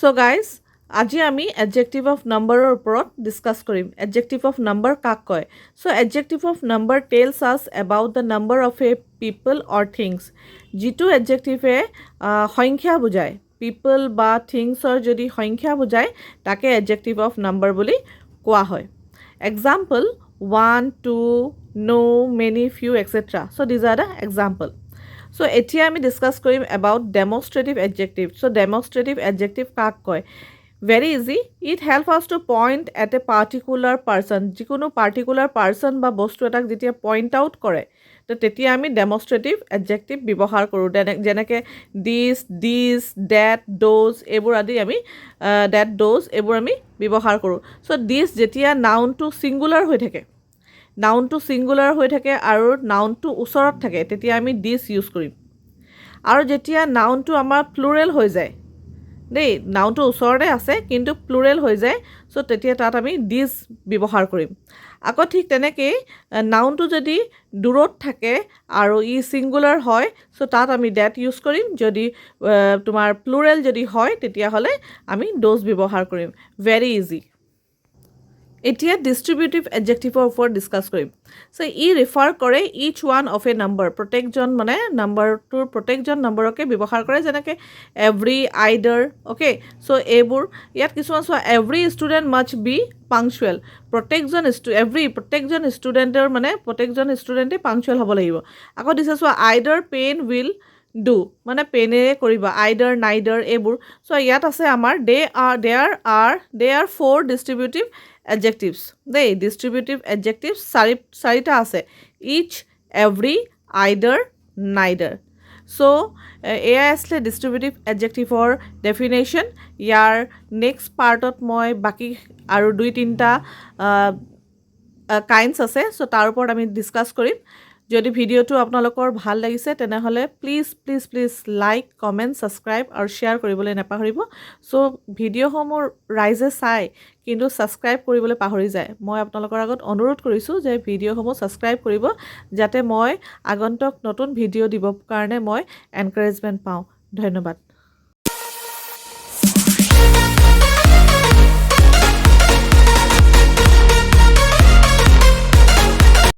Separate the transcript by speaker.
Speaker 1: So guys, আজি আমি adjective of number ওপৰত ডিসকাস কৰিম. Adjective of number কাক কয়? So adjective of number tells us about the number of a people or things. যিটো adjective সংখ্যা বুজায়, people বা thingsৰ যদি সংখ্যা বুজায়, তাকে adjective of number বুলি কোৱা হয়. Example, 1, 2, no, many, few, etc. So these are the example. So এতিয়া আমি ডিসকাস কৰিম about demonstrative adjective. So demonstrative adjective কাক কয়? Very easy. It helps us to point at a particular person. যিকোনো particular person বা বস্তু এটাক যেতিয়া point out কৰে, তো তেতিয়া আমি demonstrative adjective ব্যৱহাৰ কৰোঁ. যেনেকৈ this, that, those এইবোৰ আদি আমি that, those এইবোৰ আমি ব্যৱহাৰ কৰোঁ. So this যেতিয়া nounটো singular হৈ থাকে, নাউনটো ছিংগুলাৰ হৈ থাকে আৰু নাউনটো ওচৰত থাকে, তেতিয়া আমি দিছ ইউজ কৰিম. আৰু যেতিয়া নাউনটো আমাৰ প্লুৰেল হৈ যায়, দেই, নাউনটো ওচৰতে আছে কিন্তু প্লুৰেল হৈ যায়, চ' তেতিয়া তাত আমি দিছ ব্যৱহাৰ কৰিম. আকৌ ঠিক তেনেকেই নাউনটো যদি দূৰত থাকে আৰু ই ছিংগুলাৰ হয়, চ' তাত আমি ডেট ইউজ কৰিম. যদি তোমাৰ প্লুৰেল যদি হয়, তেতিয়াহ'লে আমি ড'জ ব্যৱহাৰ কৰিম. Very easy. এতিয়া ডিষ্ট্ৰিবিউটিভ এডজেক্টিভৰ ওপৰত ডিছকাছ কৰিম. চ' ই ৰিফাৰ কৰে ইচ ওৱান অফ এ নাম্বাৰ, প্ৰত্যেকজন মানে নাম্বাৰটোৰ প্ৰত্যেকজন নম্বৰকে ব্যৱহাৰ কৰে, যেনেকৈ এভৰি, আইডাৰ, অ'কে. চ' এইবোৰ ইয়াত কিছুমান চোৱা, every student must B punctual. প্ৰত্যেকজন ষ্টুডেণ্টৰ মানে প্ৰত্যেকজন ষ্টুডেণ্টে পাংচুৱেল হ'ব লাগিব. আকৌ দিছে চোৱা, আইডাৰ পেন উইল ডু, মানে পেনেৰে কৰিব, আইডাৰ, নাইডাৰ এইবোৰ. চ' ইয়াত আছে আমাৰ দে আৰ 4 ডিষ্ট্ৰিবিউটিভ adjectives. দেই, ডিষ্ট্ৰিবিউটিভ adjectives চাৰিটা আছে, ইচ, এভৰি, আইডাৰ, নাইডাৰ. চ' এয়াই আছিলে ডিষ্ট্ৰিবিউটিভ এডজেক্টিভৰ ডেফিনেশ্যন. ইয়াৰ নেক্সট পাৰ্টত মই বাকী আৰু 2-3টা কাইণ্ডছ আছে, চ' তাৰ ওপৰত আমি ডিছকাছ কৰিম. যদি ভিডিঅ'টো আপোনালোকৰ ভাল লাগিছে তেনেহ'লে প্লিজ লাইক, কমেণ্ট, ছাবস্ক্ৰাইব আৰু শ্বেয়াৰ কৰিবলৈ নাপাহৰিব. চ' ভিডিঅ'সমূহ ৰাইজে চাই কিন্তু ছাবস্ক্ৰাইব কৰিবলৈ পাহৰি যায়. মই আপোনালোকৰ আগত অনুৰোধ কৰিছোঁ যে ভিডিঅ'সমূহ ছাবস্ক্ৰাইব কৰিব, যাতে মই আগন্তুক নতুন ভিডিঅ' দিবৰ কাৰণে মই এনকাৰেজমেণ্ট পাওঁ. ধন্যবাদ.